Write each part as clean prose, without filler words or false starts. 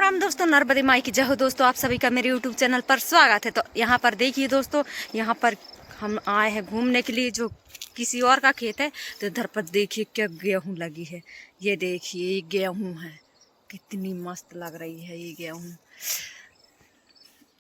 राम दोस्तों, नर्मदे माई की जय हो। दोस्तों आप सभी का मेरे यूट्यूब चैनल पर स्वागत है। तो यहाँ पर देखिए दोस्तों, यहाँ पर हम आए हैं घूमने के लिए, जो किसी और का खेत है। तो इधर पर देखिए क्या गेहूं लगी है। ये देखिए ये गेहूं है, कितनी मस्त लग रही है ये गेहूं।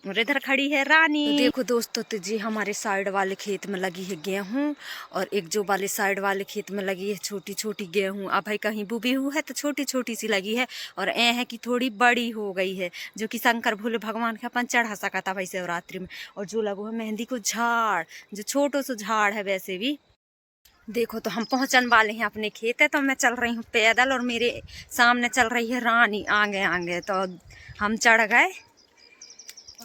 और इधर खड़ी है रानी। तो देखो दोस्तों, तो जी हमारे साइड वाले खेत में लगी है गेहूं, और एक जो वाले साइड वाले खेत में लगी है छोटी छोटी गेहूं। अब भाई कहीं बुबी हुई है तो छोटी छोटी सी लगी है, और ए है कि थोड़ी बड़ी हो गई है, जो कि शंकर भोले भगवान का अपन चढ़ा सका था भाई शिवरात्रि में। और जो लगो है मेहंदी को झाड़, जो छोटो सा झाड़ है वैसे भी। देखो तो हम पहुंचने वाले हैं अपने खेत है। तो मैं चल रही हूँ पैदल, और मेरे सामने चल रही है रानी आगे आगे। तो हम चढ़ गए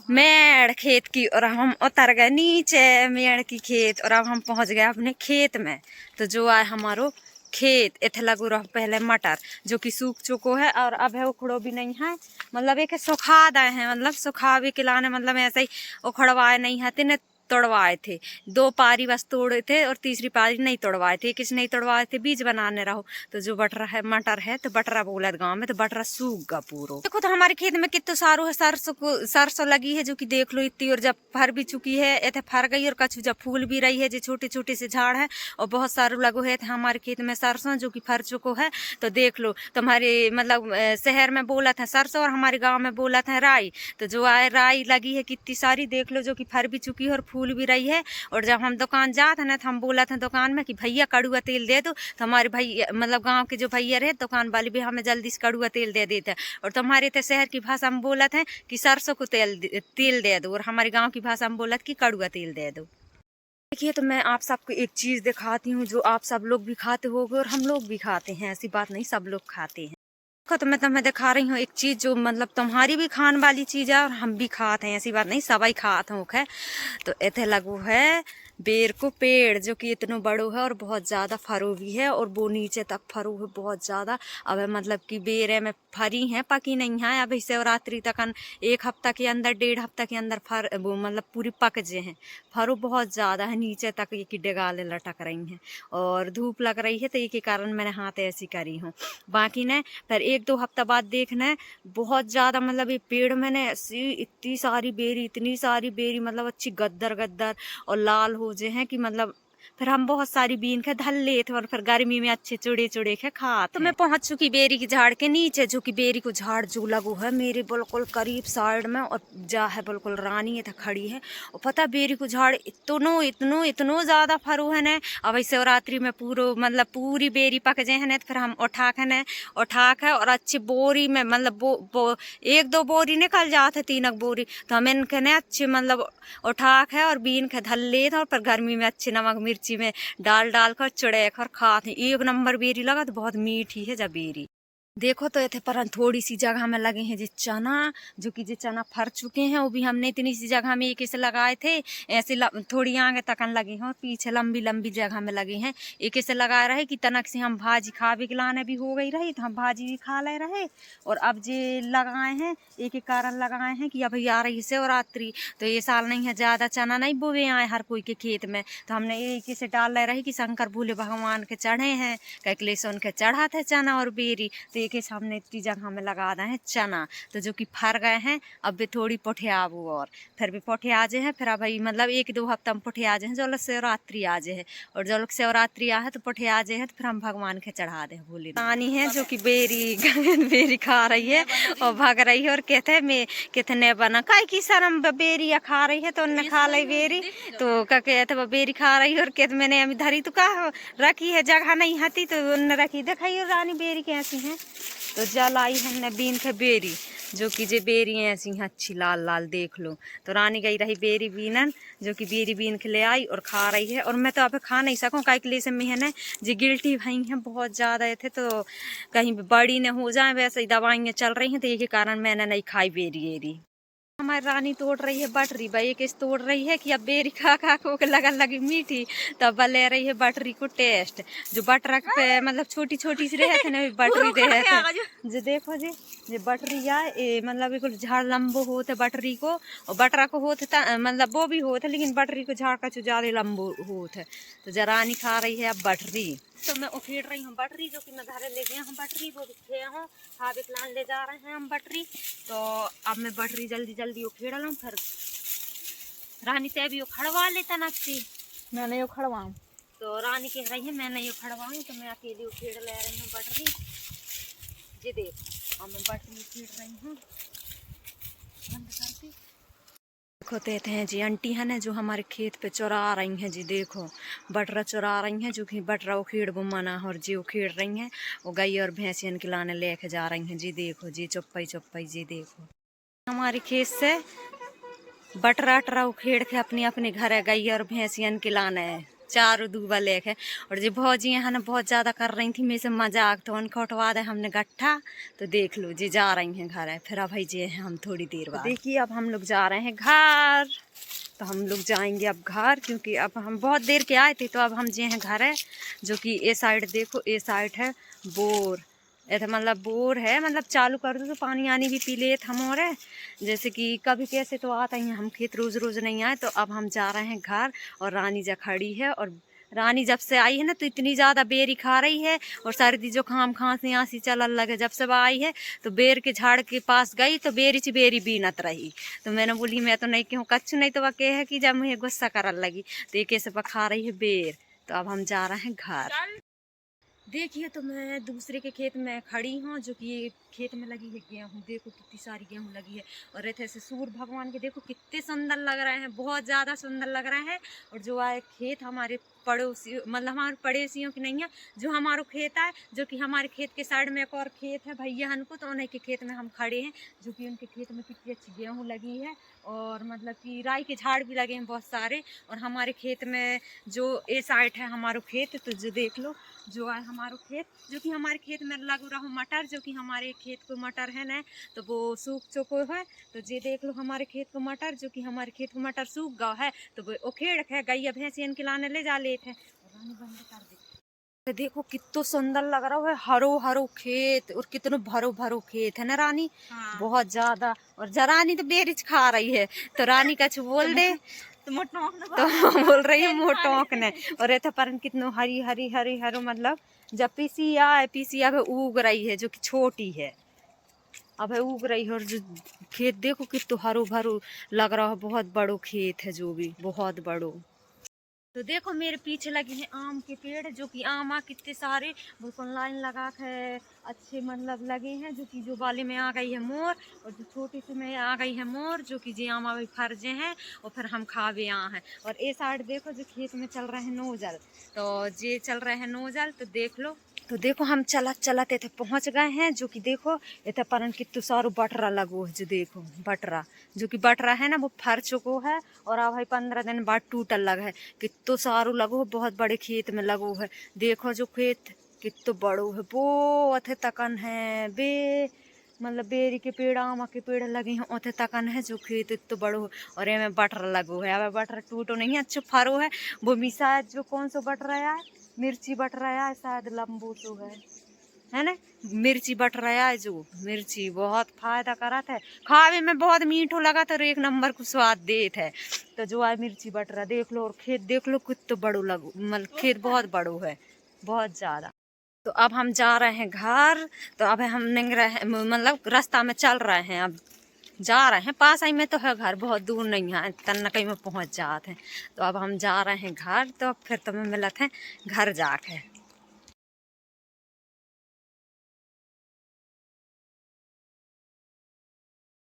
मेड़ खेत की, और हम उतर गए नीचे मेड़ की खेत, और अब हम पहुंच गए अपने खेत में। तो जो आए हमारो खेत, इथे लगू रहो पहले मटर, जो कि सूख चुको है, और अब है उखड़ो भी नहीं है। मतलब एक सुखा दे हैं, मतलब सुखावे के लाने, मतलब ऐसे ही उखड़वाए नहीं है, तिने तोड़वाए थे। 2 पारी बस तोड़े थे, और तीसरी पारी नहीं तोड़वाए थे। किस नहीं तोड़वाए थे, बीज बनाने रहो। तो जो बटरा है मटर है, तो बटरा बोला गाँव में, तो बटरा सूख गा पूरो। देखो तो हमारे खेत में कितना सारो है सरसों लगी है, जो कि देख लो इतनी। और जब फर भी चुकी है, इतने फर गई, और कछु जब फूल भी रही है, जो छोटे छोटे से झाड़ है, और बहुत सारे लगो है हमारे खेत में सरसों, जो कि फर चुको है। तो देख लो, तुम्हारे मतलब शहर में बोला था सरसों, और हमारे गाँव में बोला था राई। तो जो आए राई लगी है कितनी सारी, देख लो, जो कि फर भी चुकी है और फूल भी रही है। और जब हम दुकान जाते ना, तो हम बोला था दुकान में कि भैया कड़ुआ तेल दे दो। तो हमारे भैया मतलब गांव के जो भैया रहे दुकान वाले भी हमें जल्दी से कड़ुआ तेल दे देते हैं। और तुम्हारे तो शहर की भाषा में बोला था कि सरसों को तेल दे दो, और हमारे गाँव की भाषा में बोला कि कड़ुआ तेल दे दो। देखिए तो मैं आप सबको एक चीज़ दिखाती हूँ, जो आप सब लोग भी खाते होगे, और हम लोग भी खाते हैं। ऐसी बात नहीं, सब लोग खाते हैं। तो मैं तुम्हें दिखा रही हूँ एक चीज़, जो मतलब तुम्हारी भी खान वाली चीज़ है, और हम भी खाते हैं। ऐसी बात नहीं, सबाई खाते हैं। तो इतने लगू है बेर को पेड़, जो कि इतना बड़ो है, और बहुत ज़्यादा फरो भी है, और वो नीचे तक फरो है बहुत ज़्यादा। अब मतलब कि बेर में फरी हैं, पकी नहीं है। अभी शिवरात्रि तक 1 हफ्ता के अंदर, 1.5 हफ्ता के अंदर फर वो मतलब पूरी पक जे हैं। फरो बहुत ज़्यादा है, नीचे तक ये की डगाले लटक रही हैं, और धूप लग रही है, तो ये के कारण मैंने हाथ ऐसी करी हूँ। बाकी ने फिर 1-2 हफ्ता बाद देखना बहुत ज़्यादा, मतलब ये पेड़ मैंने ऐसी इतनी सारी बेरी, इतनी सारी बेरी, मतलब अच्छी गद्दर गद्दर और लाल हो जे हैं कि मतलब। फिर हम बहुत सारी बीन के धल ले थे, और फिर गर्मी में अच्छे चुड़े चुड़े के खाते। तो मैं पहुंच चुकी बेरी की झाड़ के नीचे, जो कि बेरी को झाड़ जो लगो है मेरे बिल्कुल करीब साइड में, और जा है बिल्कुल रानी है खड़ी है। और पता बेरी को झाड़ इतनो इतनो इतनो ज्यादा फरो है न। अब शिवरात्रि में पूरो मतलब पूरी बेरी पक जाए है न, तो फिर हम उठा के और अच्छी बोरी में, मतलब 1-2 बोरी निकल जाते, 3 बोरी। तो हम इनके न अच्छे मतलब उठा के और बीन के धल ले थे, और फिर गर्मी में अच्छे नमक मिर्ची में डाल कर चढ़े कर खाते। 1 नंबर बेरी लगा, तो बहुत मीठी है जब बेरी। देखो तो इतने पर थोड़ी सी जगह में लगे हैं जी चना, जो कि चना फर चुके हैं। वो भी हमने इतनी सी जगह में एक से लगाए थे, ऐसे थोड़ी आगे तकन लगे हैं, और पीछे लंबी लंबी जगह में लगे हैं। एक से लगाए रहे कि तनक से हम भाजी खावे के लाने भी हो गई रही, तो हम भाजी भी खा ले रहे। और अब जे लगाए हैं, एक कारण लगाए हैं कि अभी आ रही शिवरात्रि, तो ये साल नहीं है ज़्यादा चना नहीं बोए आए हर कोई के खेत में। तो हमने एक से डाल ले रही कि शंकर भोले भगवान के चढ़े हैं, कैकले से उनके चढ़ा थे चना और बेरी। तो के सामने इतनी जगह में लगा रहे हैं चना, तो जो कि फर गए हैं। अब भी थोड़ी पुठे आबू, और फिर भी पुठे आ जाए हैं। फिर अब मतलब 1-2 हफ्ता में पुठे आ जाए हैं, जो लोग शिवरात्रि आ जाए है। और जो लोग शिवरात्रि आ है तो पुठे आ जाए हैं, तो फिर हम भगवान के चढ़ा दे भोले रानी है, जो कि बेरी खा रही है और भाग रही है। और कहते ने बना काय की शर्म, बेरी खा रही है तो उनने खा ली बेरी। तो क्या कहते वो बेरी खा रही है, और कहते मैंने अभी धरी तो कहा रखी है, जगह नहीं हती तो उनने रखी। दिखाइए रानी बेरी कैसी है। तो जल आई हमने बीन के बेरी, जो कि जे बेरी ऐसी हैं अच्छी लाल लाल, देख लो। तो रानी गई रही बेरी बीनन, जो कि बेरी बीन के ले आई और खा रही है। और मैं तो अब खा नहीं सकूँ, काहे के लिए से मैं है जी गिल्टी भाई हैं बहुत ज़्यादा थे, तो कहीं बड़ी न हो जाए। वैसे ही दवाइयाँ चल रही हैं, तो ये के कारण मैंने नहीं खाई बेरी एरी। हमारी रानी तोड़ रही है बटरी, भाई एक तोड़ रही है कि अब बेरी खा खा को लगन लगी मीठी, तब ले रही है बटरी को टेस्ट। जो बटरा पे मतलब छोटी छोटी सी रहे थे ना बटरी दे जो देखो जी, ये बटरी या मतलब बिल्कुल झाड़ लंबो होते बटरी को, और बटरा को होते मतलब वो भी होते, लेकिन बटरी को झाड़ का ज्यादा लंबो होते। तो जरानी खा रही है अब बटरी। तो मैं उखेड़ रही हूँ बटरी, जो कि मैं घर ले गया हूँ बटरी, वो दिखे हूँ हाथ प्लान ले जा रहे हैं हम बटरी। तो अब मैं बटरी जल्दी जल्दी उखेड़ लूँ, फिर रानी से भी उखड़वा लेता नक्सी, मैं नहीं उखड़वाऊँ। तो रानी कह रही है मैं नहीं उखड़वाऊँ, तो मैं अकेली उखेड़ ले रही हूँ बटरी। ये देखो अब मैं बटरी उखेड़ रही हूँ बंद करके। देखो देते हैं जी आंटी है ना जो हमारे खेत पे चुरा रही हैं जी, देखो बटरा चुरा रही हैं, जो कि बटरा उखेड़ वो मना, और जी उखेड़ रही हैं वो गाय और भैंसियन के लाने लेके जा रही हैं जी। देखो जी चुप्पई चुप्पई जी, देखो हमारे खेत से बटरा अटरा उखेड़ के अपनी अपने घर है गाय और भैंसियन के लाने है, चारों दूबा लेके। और जी भौजी है ना बहुत ज्यादा कर रही थी मेरे से मजाक, तो उनको उठवा दे हमने गट्ठा। तो देख लो जी जा रही हैं घर है, फिर अब भाई जी हैं हम थोड़ी देर बाद। देखिए अब हम लोग जा रहे हैं घर, तो हम लोग जाएंगे अब घर, क्योंकि अब हम बहुत देर के आए थे, तो अब हम जे हैं घर है, जो कि ये साइड देखो, ये साइड है बोर, ऐसा मतलब बोर है, मतलब चालू कर दो तो पानी आनी भी पी ले हमारे, जैसे कि कभी कैसे तो आता ही हम खेत रोज रोज नहीं आए। तो अब हम जा रहे हैं घर, और रानी जा खड़ी है, और रानी जब से आई है ना तो इतनी ज़्यादा बेरी खा रही है, और सर्दी जुकाम खांसी आंसी चलने लगे जब से आई है। तो बेर के झाड़ के पास गई तो बेरी बीनत रही, तो मैंने बोली मैं तो नहीं क्यों कच्छ नहीं, तो वह कह है कि जब मुझे गुस्सा करने लगी, तो ये कैसे पखा रही है बेर। तो अब हम जा रहे हैं घर। देखिए तो मैं दूसरे के खेत में खड़ी हूँ, जो कि खेत में लगी है गेहूँ, देखो कितनी सारी गेहूँ लगी है, और रहते से सूर्य भगवान के देखो कितने सुंदर लग रहे हैं, बहुत ज़्यादा सुंदर लग रहे हैं। और जो आए खेत हमारे पड़ोसी मतलब हमारे पड़ोसियों की नहीं है, जो हमारा खेत है, जो कि हमारे खेत के साइड में एक और खेत है भैया को, तो उन्हीं के खेत में हम खड़े हैं, जो कि उनके खेत में कितनी अच्छी गेहूँ लगी है, और मतलब कि राई के झाड़ भी लगे हैं बहुत सारे। और हमारे खेत में जो ए साइड है हमारा खेत, तो जो देख लो जो है हमारा खेत, जो कि हमारे खेत में लग रहा मटर, जो कि हमारे खेत को मटर है ना तो वो सूख चुको है। तो ये देख लो हमारे खेत को मटर, जो कि हमारे खेत को मटर सूख गया है, तो वो उखेड़ है गैया भैंसियन के लाने ले जा लेते हैं। बंद कर दे। देखो कितना सुंदर लग रहा है, हरो हरो खेत, और कितना भरो भरो खेत है ना रानी। हाँ। बहुत ज्यादा। और जरानी तो बेरिच खा रही है, तो रानी कछ बोल दे तो बोल रही है मोटोक ने। और ये पर कितनो हरी हरी हरी हरो मतलब जब पीसी अब उग रही है, जो कि छोटी है अब है उग रही है। और जो खेत देखो कितना हरो भरो लग रहा है, बहुत बड़ो खेत है, जो भी बहुत बड़ो। तो देखो मेरे पीछे लगे हैं आम के पेड़, जो कि आम कितने सारे बिल्कुल लाइन लगा के अच्छे मतलब लगे हैं, जो कि जो वाले में आ गई है मोर, और जो छोटे से में आ गई है मोर, जो कि जी आम अभी फर्जे हैं, और फिर हम खावे यहाँ हैं। और ये साइड देखो जो खेत में चल रहे हैं नोजल, तो ये चल रहे हैं नोजल, तो देख लो। तो देखो हम चलत चलत इतने पहुंच गए हैं, जो कि देखो इतने परन कितु सारो बटरा लगो है, जो देखो बटरा, जो कि बटरा है ना वो फर चुको है, और अब भाई 15 दिन बाद टूटल लगा है, कितो सारो लगो, बहुत बड़े खेत में लगो है। देखो जो खेत कितो बड़ो है, वो अथे तकन है बे मतलब बेरी के पेड़ आम के पेड़ लगे हैं उथे तकन है, जो खेत इतो बड़ो है। और ये में बटर लगो है, अब बटर टूटो नहीं है, अच्छो फरो है वो भी शायद जो कौन सा बट रहा है, मिर्ची बट रहा है शायद लंबू तो है ना, मिर्ची बट रहा है, जो मिर्ची बहुत फायदा करत है, खावे में बहुत मीठो लगा, तो एक नंबर को स्वाद देत है। तो जो है मिर्ची बट रहा देख लो, और खेत देख लो कितना बड़ो लगो, मतलब खेत बहुत बड़ो है, बहुत ज्यादा। तो अब हम जा रहे हैं घर, तो अब हम निकल रहे मतलब रास्ता में चल रहे हैं, अब जा रहे हैं, पास ही में तो है घर, बहुत दूर नहीं है, तन कहीं में पहुंच जाते हैं। तो अब हम जा रहे हैं घर, तो फिर तुम्हें मिलते हैं घर जाके।